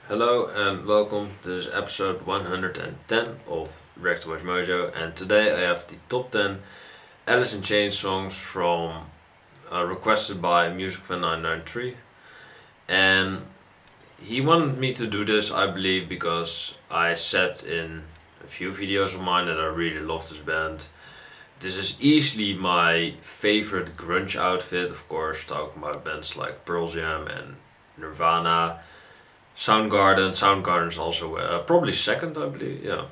Hello and welcome. This is episode 110 of WatchMojo, and today I have the top 10 Alice in Chains songs from requested by MusicFan993, and he wanted me to do this, I believe, because I said in a few videos of mine that I really love this band. This is easily my favorite grunge outfit, of course, talking about bands like Pearl Jam and Nirvana. Soundgarden is also probably second, I believe. Yeah,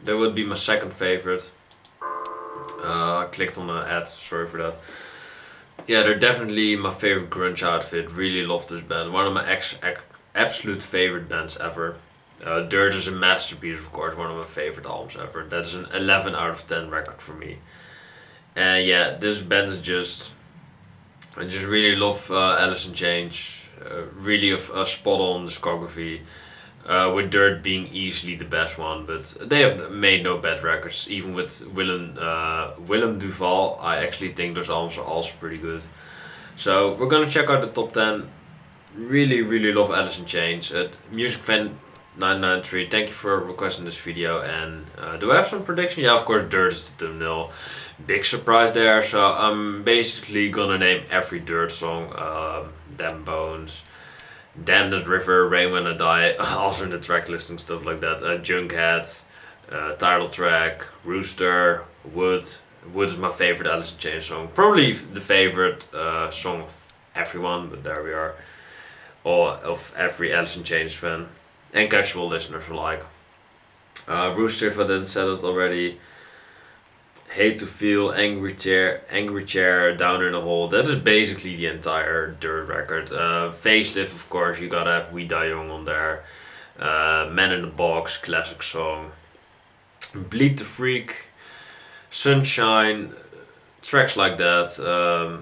that would be my second favorite. I clicked on the ad. Sorry for that. Yeah, they're definitely my favorite grunge outfit. Really love this band. One of my absolute favorite bands ever. Dirt is a masterpiece, of course. One of my favorite albums ever. That's an 11 out of 10 record for me. And yeah, this band is just. I just really love Alice in Chains. Really a spot on discography, with Dirt being easily the best one, but they have made no bad records. Even with Willem Duval, I actually think those albums are also pretty good. So we're gonna check out the top 10. Really love Alice in Chains. MusicFan993, thank you for requesting this video. And do I have some prediction? Yeah, of course, Dirt is the nil. Big surprise there. So I'm basically gonna name every Dirt song. Damn Bones, Damn That River, Rain When I Die, also in the track listing, stuff like that. Junkhead, title track, Rooster, Wood. Wood is my favorite Alice in Chains song. Probably the favorite song of everyone, but there we are. Or of every Alice in Chains fan and casual listeners alike. Rooster, if I didn't say it already. Hate to Feel, Angry Chair, Down in a Hole. That is basically the entire Dirt record. Facelift, of course, you gotta have We Die Young on there. Man in the Box, classic song. Bleed the Freak, Sunshine, tracks like that.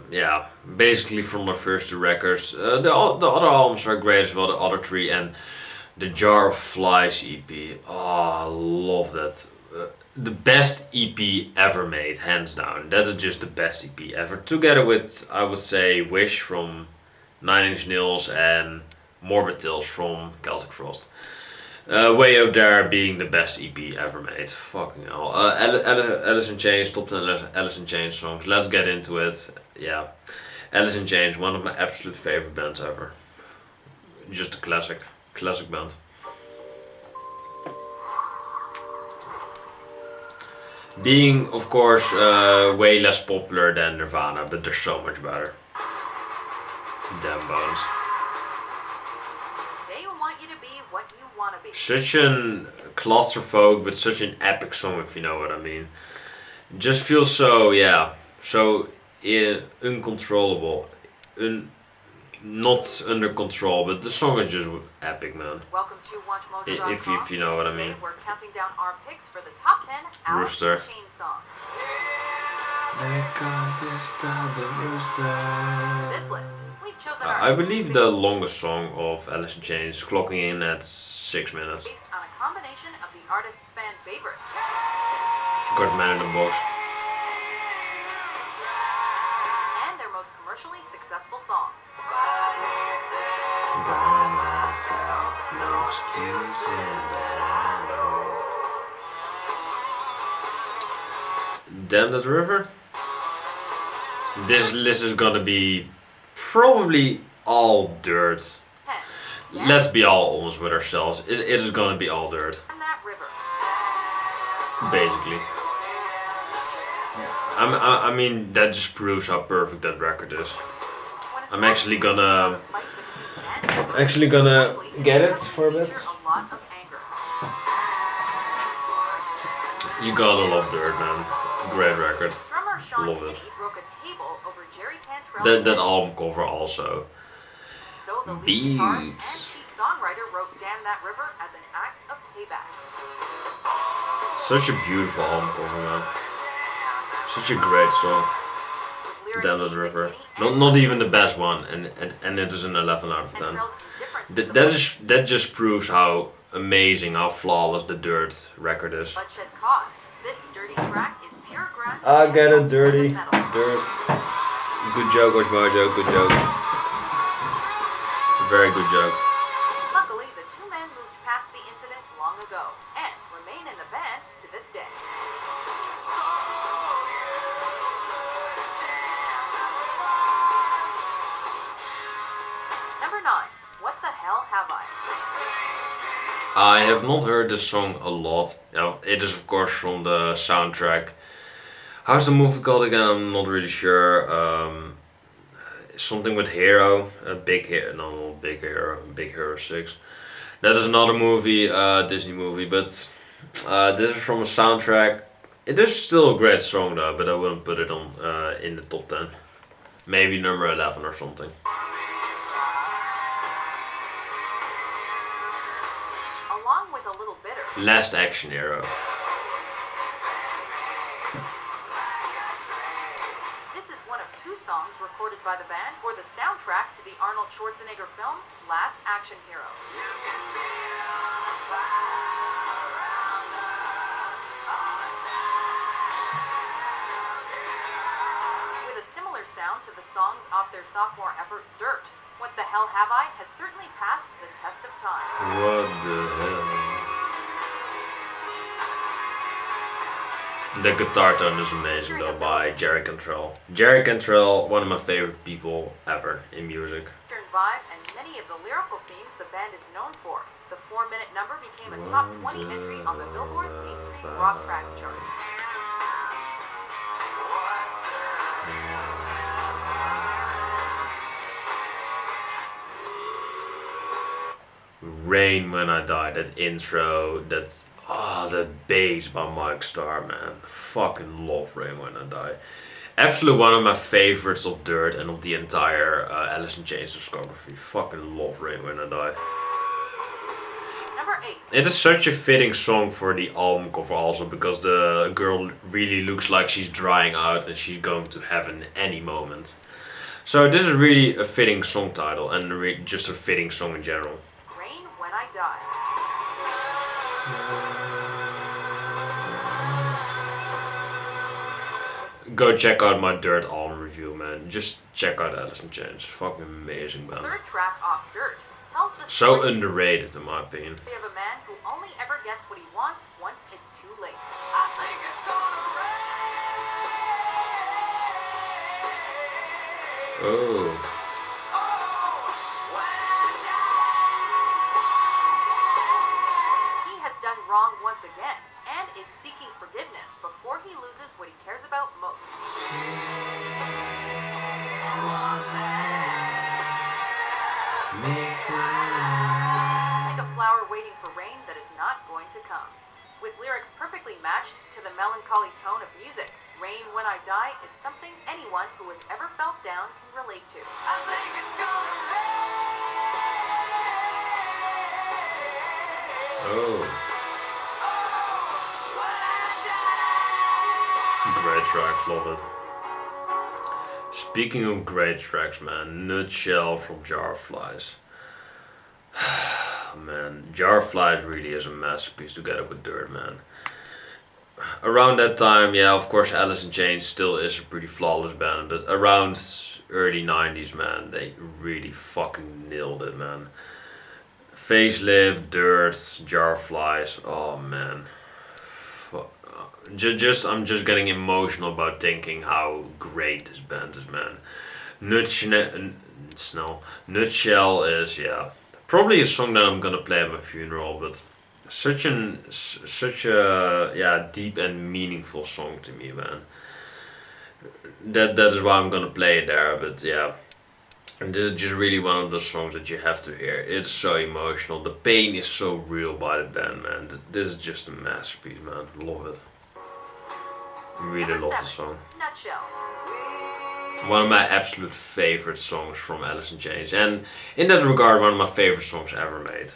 Yeah, basically from my first two records. The other albums are great as well, the other three, and the Jar of Flies EP. Oh, I love that. The best EP ever made, hands down. That is just the best EP ever. Together with, I would say, Wish from Nine Inch Nails and Morbid Tales from Celtic Frost. Way up there being the best EP ever made. Fucking hell. Alice in Chains, top 10 Alice in Chains songs. Let's get into it. Yeah. Alice in Chains, one of my absolute favorite bands ever. Just a classic band. Being, of course, way less popular than Nirvana, but they're so much better. Damn Bones. They want you to be what you want to be. Such an clusterfuck, but such an epic song, if you know what I mean. Just feels so, yeah, so uncontrollable. Not under control, but the song is just epic, man. Welcome to WatchMojo.com. If you know what I mean. Today we're counting down our picks for the top 10 Alice in Rooster. Chains songs. They can't disturb the rooster. This list, we've chosen I believe the longest song of Alice in Chains, clocking in at 6 minutes. based on a combination of the artist's fan favorites. Of course, Man in the Box. And their most commercially successful songs. By myself, no excuses that I know. Damn That River. This list is gonna be probably all Dirt. 10. Let's be all honest with ourselves. It is gonna be all Dirt, And That River. basically. I mean, that just proves how perfect that record is. When a I'm song actually begins gonna- with a fight between men, get it it for a bit. feature a lot of anger. You gotta love Dirt, man. Great record. Drummer Sean Love it. Kinney broke a table over Jerry Cantrell's That album cover also. So the lead guitarist and Beats. chief songwriter wrote Damn That River as an act of payback. Such a beautiful album cover, man. Such a great song. With lyrics Damn That aimed at River. Kinney Not and even the best one, and it is an 11 out of 10. Cantrell's indifference to the That just proves how amazing, how flawless the Dirt record is. bloodshed caused. This dirty track is pure grunge. I and get it, heavy dirty. metal. Dirt. Good joke, WatchMojo. Good joke. Very good joke. Luckily, the two men men moved past the incident long ago and remain in the band to this day. Number 9. What the hell have I? I have not heard this song a lot. It is of course from the soundtrack. How's the movie called again? I'm not really sure. Something with Hero, Big Hero, no, not Big Hero, Big Hero 6. That is another movie, Disney movie, but this is from a soundtrack. It is still a great song though, but I wouldn't put it on in the top 10. Maybe number 11 or something. Along with a little bitter. Last Action Hero. This is one of 2 songs recorded by the band for the soundtrack to the Arnold Schwarzenegger film Last Action Hero. With a similar sound to the songs off their sophomore effort, Dirt, What the Hell Have I has certainly passed the test of time. What the hell? The guitar tone is amazing though by Jerry Cantrell. Jerry Cantrell, one of my favorite people ever in music. Western vibe and many of the lyrical themes the band is known for. The 4-minute number became a top 20 entry on the Billboard Mainstream Rock Tracks chart. Rain When I Die, that intro, that bass by Mike Starr, man. Fucking love Rain When I Die. Absolutely one of my favorites of Dirt and of the entire Alice in Chains discography. Fucking love Rain When I Die. Number 8. It is such a fitting song for the album cover also, because the girl really looks like she's drying out and she's going to heaven any moment. So this is really a fitting song title and just a fitting song in general. Rain When I Die. Go check out my Dirt album review, man. Just check out Alice in Chains. Fucking amazing band. Third track off Dirt tells the So story underrated in my opinion. of a man who only ever gets what he wants once it's too late. Oh. He has done wrong once again and is seeking forgiveness before he loses what he cares about most. Like a flower waiting for rain that is not going to come. With lyrics perfectly matched to the melancholy tone of music, Rain When I Die is something anyone who has ever felt down can relate to. Oh. Great track, love it. Speaking of great tracks, man, Nutshell from Jar of Flies. Man, Jar of Flies really is a masterpiece together with Dirt, man. Around that time, yeah, of course Alice in Chains still is a pretty flawless band, but around early 90s, man, they really fucking nailed it, man. Facelift, Dirt, Jar of Flies, oh man. I'm just getting emotional about thinking how great this band is, man. Nutshell is, yeah, probably a song that I'm gonna play at my funeral, but such a deep and meaningful song to me, man. That is why I'm gonna play it there, but yeah. And this is just really one of those songs that you have to hear. It's so emotional. The pain is so real by the band, man. This is just a masterpiece, man. Love it. Really Number love the 7, song. Nutshell. One of my absolute favorite songs from Alice in Chains, and in that regard, one of my favorite songs ever made.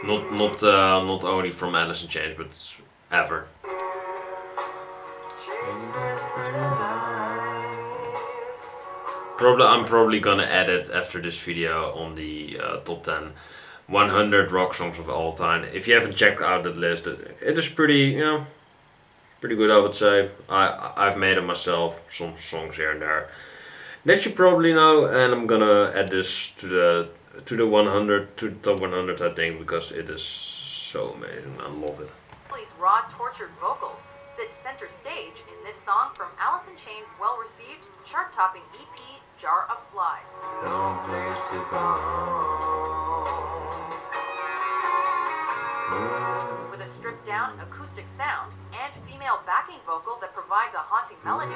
Not only from Alice in Chains, but ever. I'm probably gonna add it after this video on the top 10 100 rock songs of all time. If you haven't checked out that list, it is pretty, pretty good, I would say. I've made it myself, some songs here and there that you probably know, and I'm gonna add this to the to the 100, to the top 100, I think, because it is so amazing. I love it. Billy's raw, tortured vocals sit center stage in this song from Alice in Chains' well-received, chart-topping EP, Jar of Flies. No place to go. With a stripped-down acoustic sound and female backing vocal that provides a haunting melody,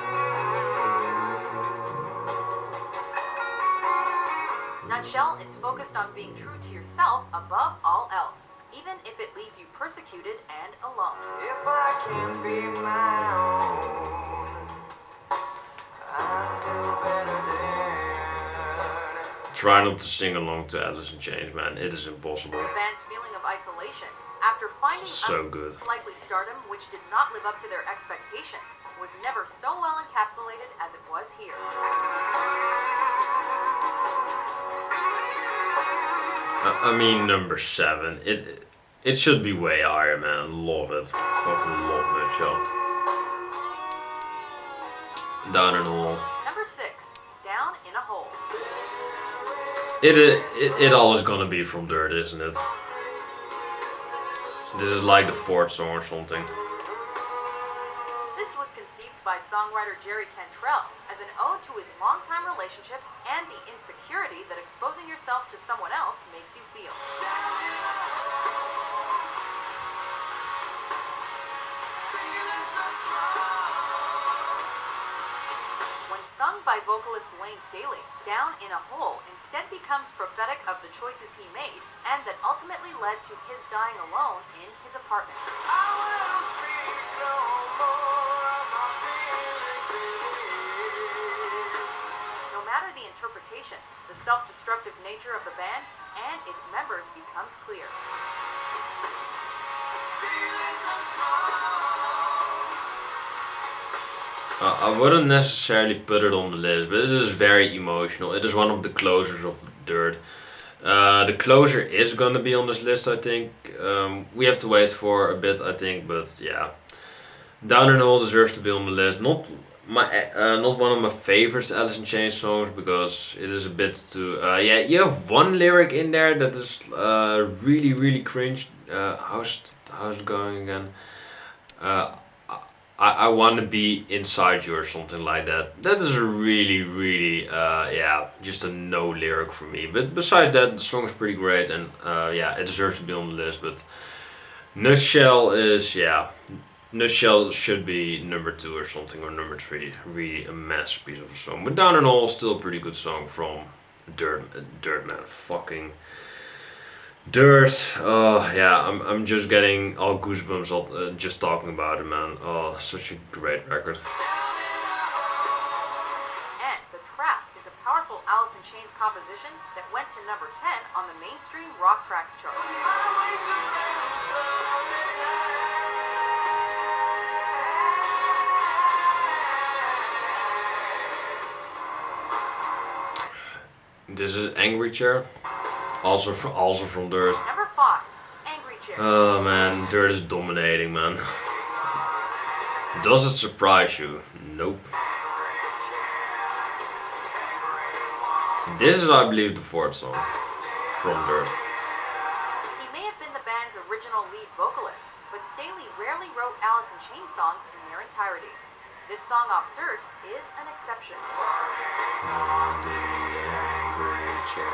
Nutshell is focused on being true to yourself above all else, even if it leaves you persecuted and alone. If I can be my own, I feel better than. Try not to sing along to Alice in Chains, man. It is impossible. The band's feeling of isolation, after finding So good. unlikely stardom which did not live up to their expectations, was never so well encapsulated as it was here. I mean, number 7. It should be way higher, man. Love it. Fucking love that show. Down in a hole. Number 6, Down in a Hole. It all is gonna be from Dirt, isn't it? This is like the 4th song or something. This was conceived by songwriter Jerry Cantrell as an ode to his longtime relationship and the insecurity that exposing yourself to someone else makes you feel. When sung by vocalist Wayne Staley, Down in a Hole instead becomes prophetic of the choices he made and that ultimately led to his dying alone in his apartment. I will speak no more of my feelings. No matter the interpretation, the self-destructive nature of the band and its members becomes clear. Feeling so small. I wouldn't necessarily put it on the list, but it is very emotional. It is one of the closers of Dirt. The closer is gonna be on this list, I think. We have to wait for a bit, I think, but yeah. Down in a Hole deserves to be on the list. Not one of my favorites Alice in Chains songs, because it is a bit too. Yeah, you have one lyric in there that is really cringe. How's it going again? I want to be inside you or something like that. That is a really, yeah, just a no lyric for me. But besides that, the song is pretty great, and yeah, it deserves to be on the list. But Nutshell is, yeah, Nutshell should be number 2 or something, or number 3. Really a masterpiece of a song. But Down in a Hole is still a pretty good song from Dirt man. Fucking Dirt, yeah, I'm just getting all goosebumps just talking about it, man. Oh, such a great record. And The Trap is a powerful Alice in Chains composition that went to number 10 on the mainstream rock tracks chart. This is Angry Chair, also from Dirt. Number 5, Angry Chair. Oh man, Dirt is dominating, man. Does it surprise you? Nope. This is, I believe, the 4th song from Dirt. He may have been the band's original lead vocalist, but Staley rarely wrote Alice in Chains songs in their entirety. This song off Dirt is an exception. On the angry chair.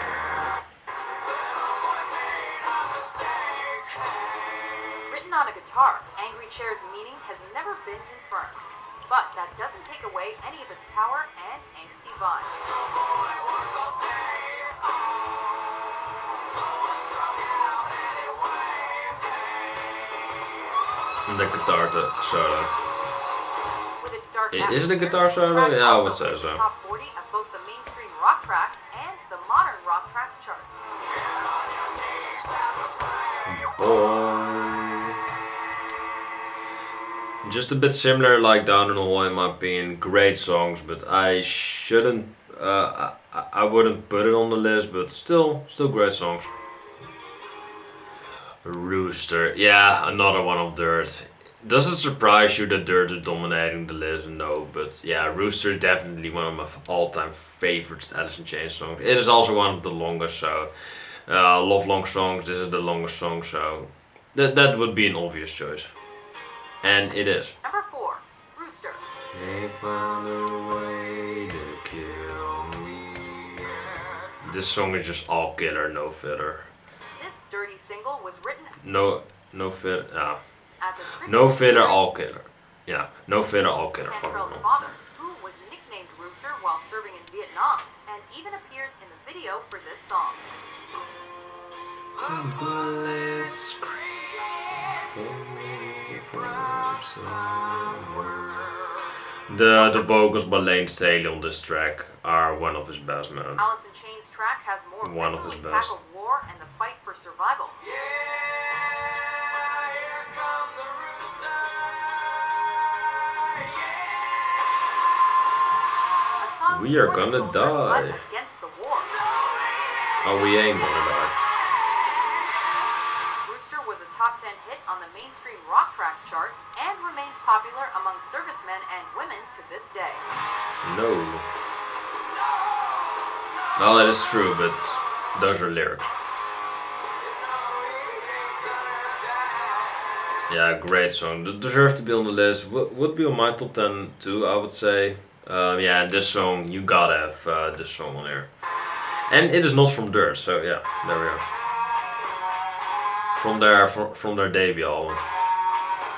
Written on a guitar, Angry Chair's meaning has never been confirmed, but that doesn't take away any of its power and angsty vibe. And the guitar solo. With its dark Is it a atmosphere, guitar the solo? track Yeah, I would also say hit so. the top 40 of both the mainstream rock tracks and the modern rock tracks charts. Boy. Just a bit similar like Down in a Hole in my opinion. Great songs, but I shouldn't. I wouldn't put it on the list, but still great songs. Rooster, yeah, another one of Dirt. Does it surprise you that Dirt is dominating the list? No, but yeah, Rooster is definitely one of my all-time favorite Alice in Chains songs. It is also one of the longest, so love long songs. This is the longest song, so that would be an obvious choice, and it is. Number 4, Rooster. They found a way to kill me. This song is just all killer, no filler. This dirty single was written No filler. as a tribute No to filler, Drake, all killer. Yeah, no filler, all killer. Fuck Cantrell's no. father, who was nicknamed Rooster while serving in Vietnam, and even appears in the video for this song. Bullets cry for me from somewhere. The vocals by Lane Staley on this track are one of his best, man. Alice in Chains track has more One of his viscerally best. tackled war and the fight for survival. Yeah, here come the rooster. A song We are for the gonna soldiers, but die. against the war. Oh, we ain't gonna die. Rooster was a top 10 hit on the mainstream rock tracks chart and remains popular among servicemen and women to this day. No. Well, that is true, but those are lyrics. Yeah, great song. Deserves to be on the list. Would be on my top 10 too, I would say. Yeah, and this song, you gotta have this song on here. And it is not from Dirt, so yeah, there we are. From their debut album,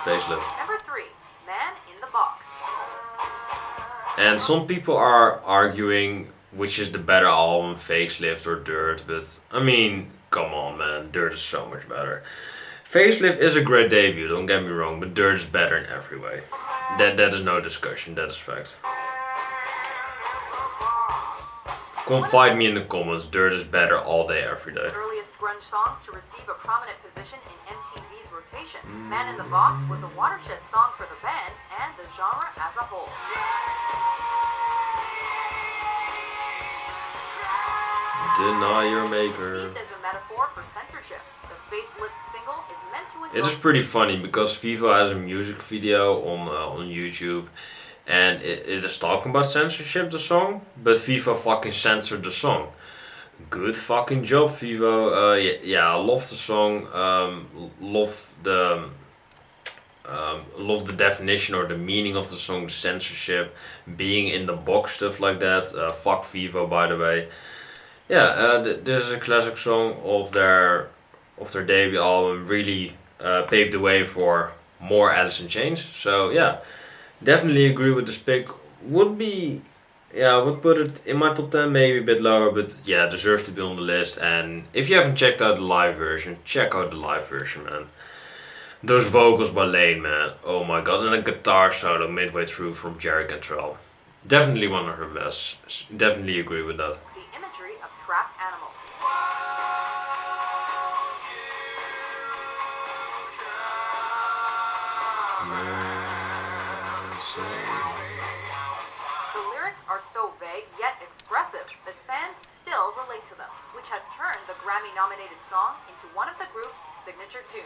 Facelift. Number 3, Man in the Box. And some people are arguing which is the better album, Facelift or Dirt, but I mean, come on, man, Dirt is so much better. Facelift is a great debut, don't get me wrong, but Dirt is better in every way. That is no discussion, that is fact. Come fight me in the comments, Dirt is better all day, every day. The earliest grunge songs to receive a prominent position in MTV's rotation, Man in the Box was a watershed song for the band and the genre as a whole. Deny your maker. Conceived as a metaphor for censorship, the Facelift single is meant to It is invoke pretty funny because Vivo has a music video on YouTube, and it is talking about censorship, the song, but Vivo fucking censored the song. Good fucking job, Vivo. Yeah, I love the song. Love the definition or the meaning of the song, censorship, being in the box, stuff like that. Fuck Vivo, by the way. Yeah, this is a classic song of their debut album. Really paved the way for more Alice in Chains. So yeah, definitely agree with this pick. Would put it in my top 10, maybe a bit lower, but yeah, deserves to be on the list. And if you haven't checked out the live version, check out the live version, man. Those vocals by Lane, man, oh my god, and a guitar solo midway through from Jerry Cantrell. Definitely one of her best. Definitely agree with that. the imagery of trapped animals. The lyrics are so vague yet expressive that fans still relate to them, which has turned the Grammy-nominated song into one of the group's signature tunes.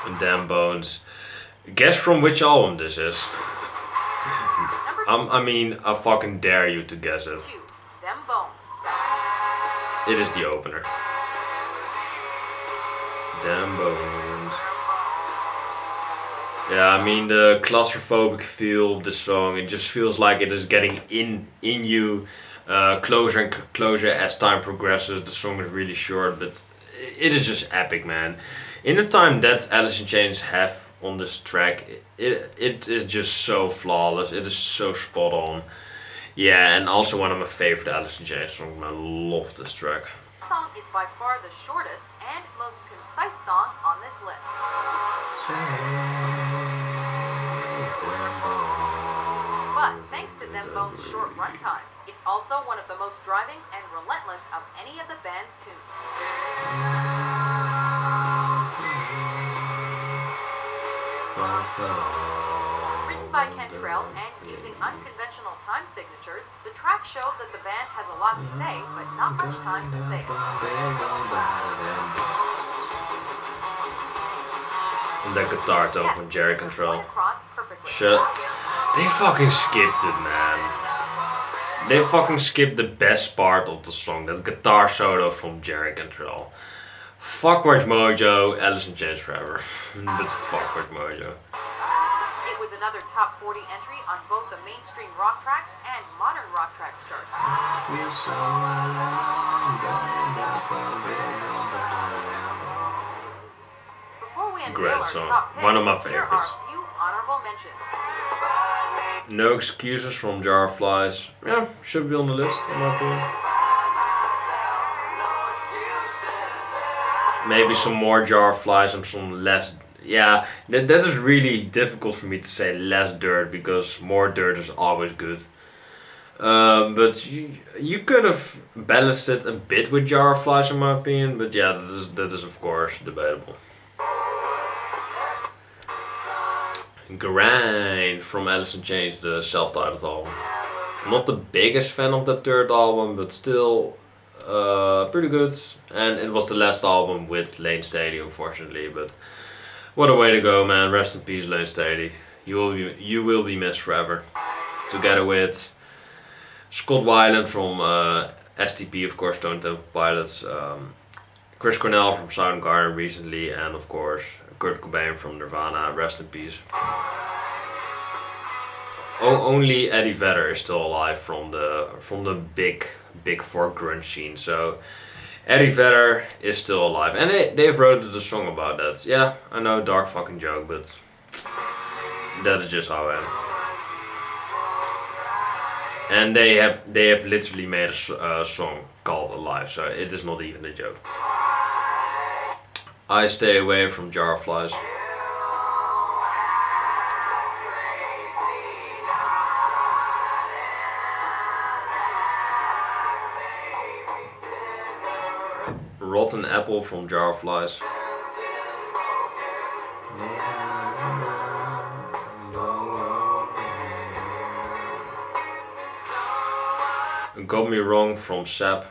And Damn Bones. Guess from which album this is. Number I mean, I fucking dare you to guess it. 2, Them Bones. It is the opener. Damn Bones. Yeah, I mean the claustrophobic feel of the song. It just feels like it is getting in you, closer and closer as time progresses. The song is really short, but it is just epic, man. In the time that Alice in Chains have on this track, it is just so flawless. It is so spot on. Yeah, and also one of my favorite Alice in Chains songs. I love this track. This song is by far the shortest and most concise song on this list. But thanks to Them Bones' short runtime, it's also one of the most driving and relentless of any of the band's tunes. Written by Cantrell and using unconventional time signatures, the track showed that the band has a lot to say, but not much time to say it. And that guitar tone Yeah, from Jerry it went Cantrell. across perfectly. Shit. They fucking skipped it, man. They fucking skipped the best part of the song, that guitar solo from Jerry Cantrell. Fuck WatchMojo, Alice in Chains forever. But fuck WatchMojo. It was another top 40 entry on both the mainstream rock tracks and modern rock tracks charts. Before we unveil Great our song. top picks, One of my here are favorites. a few honorable mentions. No Excuses from Jar of Flies. Yeah, should be on the list in my opinion. Maybe some more Jar of Flies and some less. Yeah, that is really difficult for me to say less Dirt, because more Dirt is always good. But you could have balanced it a bit with Jar of Flies in my opinion. But yeah, that is of course debatable. Grind from Alice in Chains, the self-titled album. Not the biggest fan of that third album, but still pretty good. And it was the last album with Lane Staley, unfortunately. But what a way to go, man! Rest in peace, Lane Staley. You will be missed forever. Together with Scott Weiland from STP, of course, Stone Temple Pilots. Chris Cornell from Soundgarden recently, and of course Kurt Cobain from Nirvana. Rest in peace. Only Eddie Vedder is still alive from the big four grunge scene. So Eddie Vedder is still alive, and they've wrote the song about that. Yeah, I know, dark fucking joke, but that is just how I am. And they have literally made a song called Alive, so it is not even a joke. I Stay Away from Jar of Flies. Rotten Apple from Jar of Flies. Got Me Wrong from Sap.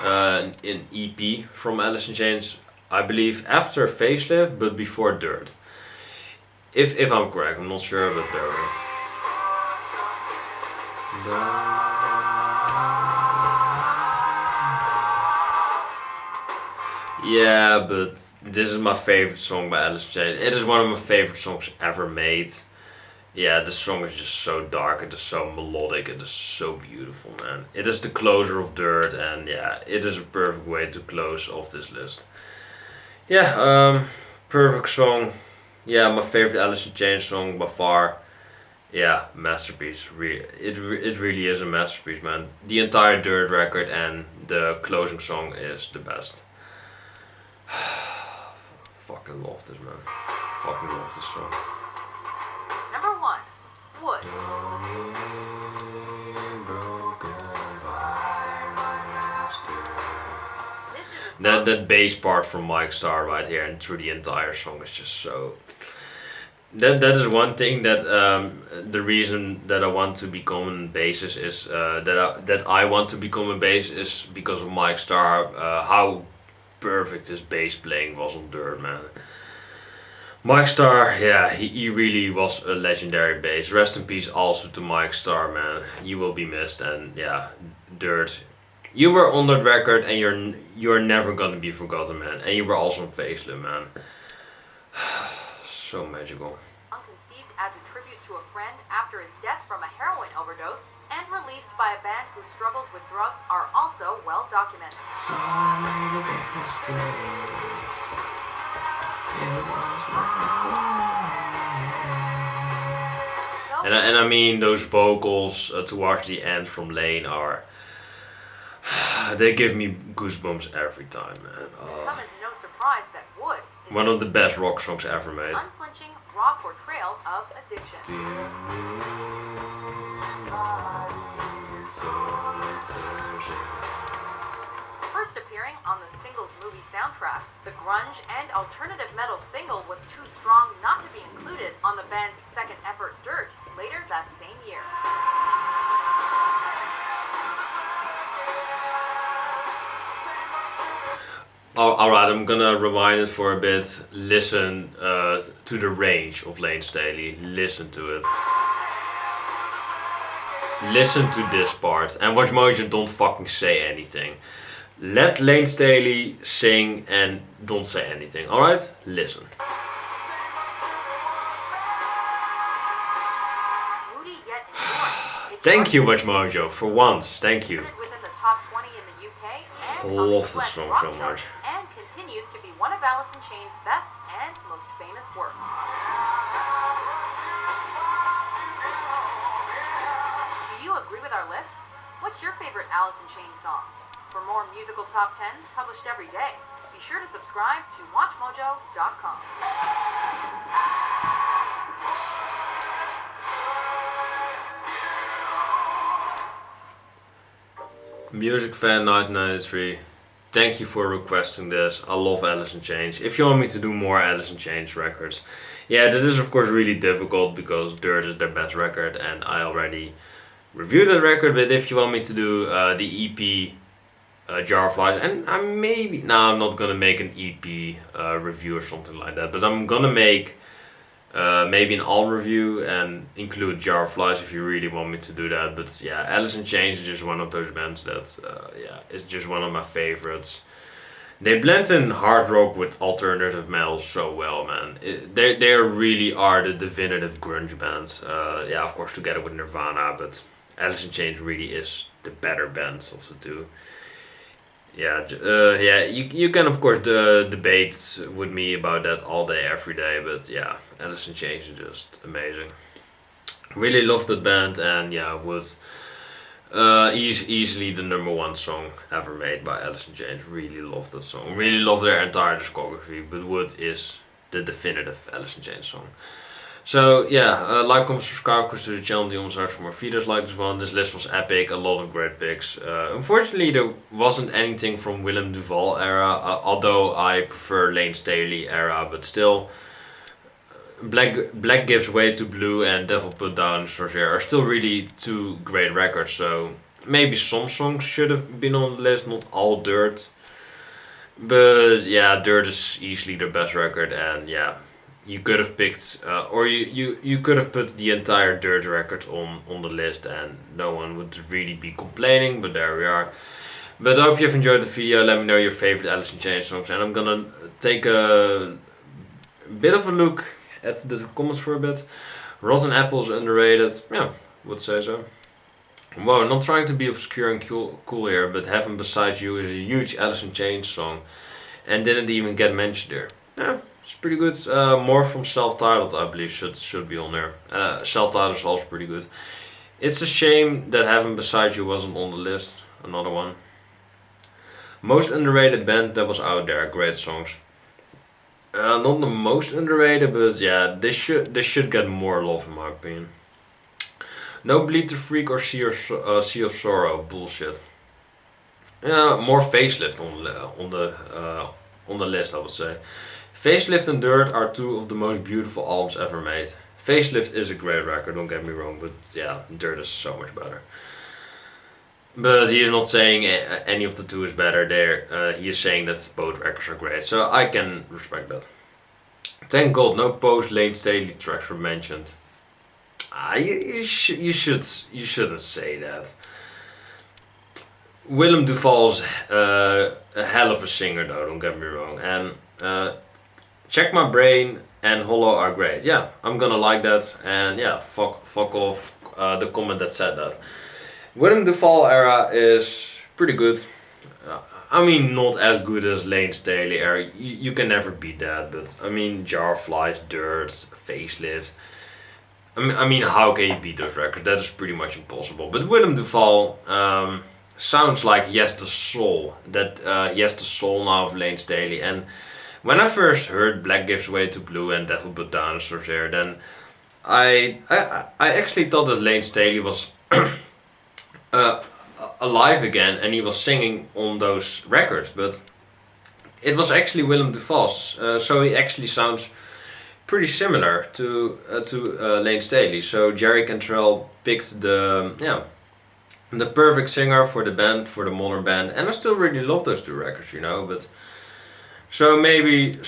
An EP from Alice in Chains, I believe after Facelift but before Dirt. If I'm correct, I'm not sure, but there we go. Yeah, but this is my favorite song by Alice in Chains. It is one of my favorite songs ever made. Yeah, the song is just so dark, it is so melodic, it is so beautiful, man. It is the closer of Dirt, and yeah, it is a perfect way to close off this list. Yeah, perfect song. Yeah, my favorite Alice in Chains song by far. Yeah, masterpiece. It really is a masterpiece, man. The entire Dirt record and the closing song is the best. Fucking love this, man. Fucking love this song. Number 1, Wood. This is a song That bass part from Mike Starr right here and through the entire song is just so. That is one thing that the reason that I want to become a bassist is that I want to become a bassist is because of Mike Starr. How perfect his bass playing was on Dirt, man. Mike Starr, yeah, he really was a legendary bass. Rest in peace also to Mike Starr, man. You will be missed, and yeah, Dirt. You were on that record, and you're never gonna be forgotten, man. And you were also on Facelift, man. So magical. conceived as a tribute to a friend after his death from a heroin overdose and released by a band whose struggles with drugs are also well documented. And I mean those vocals towards the end from Lane are they give me goosebumps every time, man. Come as no surprise that Wood is One of the best rock songs ever made. unflinching raw portrayal of addiction. First appearing on the singles movie soundtrack, the grunge and alternative metal single was too strong not to be included on the band's second effort, Dirt, later that same year. Alright, I'm gonna rewind it for a bit. Listen to the range of Lane Staley. Listen to it. Listen to this part. And WatchMojo, don't fucking say anything. Let Lane Staley sing and don't say anything. Alright? Listen. Moody yet enduring. It Thank you, charted WatchMojo, for once. Thank you. within the top 20 in the UK and I on the love this US song rock so charts, much. and continues to be one of Alice in Chains' best and most famous works. Do you agree with our list? What's your favorite Alice in Chains song? For more musical top 10s published every day, be sure to subscribe to WatchMojo.com. Music Fan 1993, thank you for requesting this. I love Alice in Chains. If you want me to do more Alice in Chains records, yeah, that is of course really difficult because Dirt is their best record and I already reviewed that record. But if you want me to do the EP Jar of Flies, and I'm not gonna make an EP review or something like that, but I'm gonna make maybe an all review and include Jar of Flies if you really want me to do that. But yeah, Alice in Chains is just one of those bands that is just one of my favorites. They blend in hard rock with alternative metal so well, man. They really are the definitive grunge bands. Yeah, of course together with Nirvana, but Alice in Chains really is the better band of the two. Yeah, you can of course debate with me about that all day, every day, but yeah, Alice in Chains is just amazing. Really love that band, and yeah, was easily the #1 song ever made by Alice in Chains. Really love that song. Really love their entire discography, but Wood is the definitive Alice in Chains song. So yeah, like, comment, subscribe, of course, to the channel. Do search for more videos like this one. This list was epic, a lot of great picks. Unfortunately, there wasn't anything from Willem Duval era, although I prefer Lane Staley era, but still, Black Gives Way to Blue and Devil Put Down Sorcier are still really two great records. So maybe some songs should have been on the list, not all Dirt. But yeah, Dirt is easily their best record, and yeah. You could have picked, or you could have put the entire Dirt record on the list and no one would really be complaining, but there we are. But I hope you've enjoyed the video. Let me know your favorite Alice in Chains songs, and I'm gonna take a bit of a look at the comments for a bit. Rotten Apple is underrated. Yeah, would say so. Wow, not trying to be obscure and cool here, but Heaven Besides You is a huge Alice in Chains song and didn't even get mentioned there. Yeah, it's pretty good. More from Self-Titled, I believe, should be on there. Self-Titled is also pretty good. It's a shame that Heaven Beside You wasn't on the list. Another one. Most underrated band that was out there. Great songs. Not the most underrated, but yeah, they should get more love in my opinion. No Bleed the Freak or Sea of Sorrow. Bullshit. More Facelift on the list, I would say. Facelift and Dirt are two of the most beautiful albums ever made. Facelift is a great record, don't get me wrong, but yeah, Dirt is so much better. But he is not saying any of the two is better there. He is saying that both records are great, so I can respect that. Thank God no post Lane Staley tracks were mentioned. You shouldn't say that. Willem Duval's a hell of a singer though, don't get me wrong. And Check My Brain and Hollow are great. Yeah, I'm gonna like that. And yeah, fuck off the comment that said that. Willem Duval era is pretty good. I mean, not as good as Lane Staley era. You can never beat that. But I mean, Jar of Flies, Dirt, Facelift. I mean, how can you beat those records? That is pretty much impossible. But Willem Duval sounds like he has the soul. He has the soul now of Lane Staley. And when I first heard Black Gives Way to Blue and Devil Put Down a Sorcier, then I actually thought that Lane Staley was alive again and he was singing on those records, but it was actually Willem Dafoe's. So he actually sounds pretty similar to Lane Staley. So Jerry Cantrell picked the perfect singer for the band, for the modern band, and I still really love those two records, you know. But so maybe a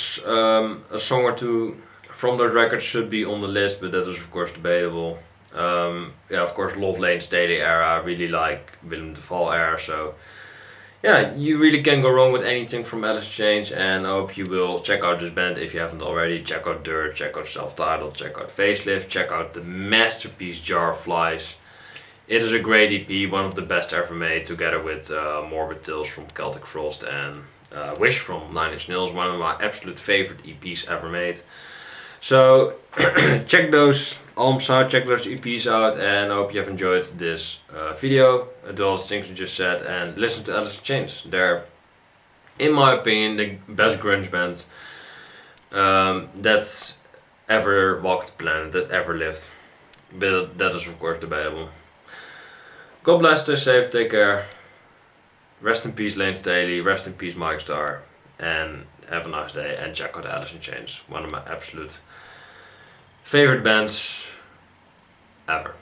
song or two from those records should be on the list, but that is of course debatable. Yeah, of course, love Lane Staley era. I really like Willem Dafoe era. So yeah, you really can't go wrong with anything from Alice in Chains, and I hope you will check out this band if you haven't already. Check out Dirt, check out Self-Titled, check out Facelift, check out the masterpiece Jar of Flies. It is a great EP, one of the best ever made, together with Morbid Tales from Celtic Frost and Wish from Nine Inch Nails, one of my absolute favorite EPs ever made. So check those albums out, check those EPs out, and I hope you have enjoyed this video. Do all the things I just said, and listen to Alice in Chains. They're, in my opinion, the best grunge band that's ever walked the planet, that ever lived. But that is of course debatable. God bless, stay safe, take care. Rest in peace Lane Staley, rest in peace Mike Starr, and have a nice day, and check out Alice in Chains, one of my absolute favorite bands ever.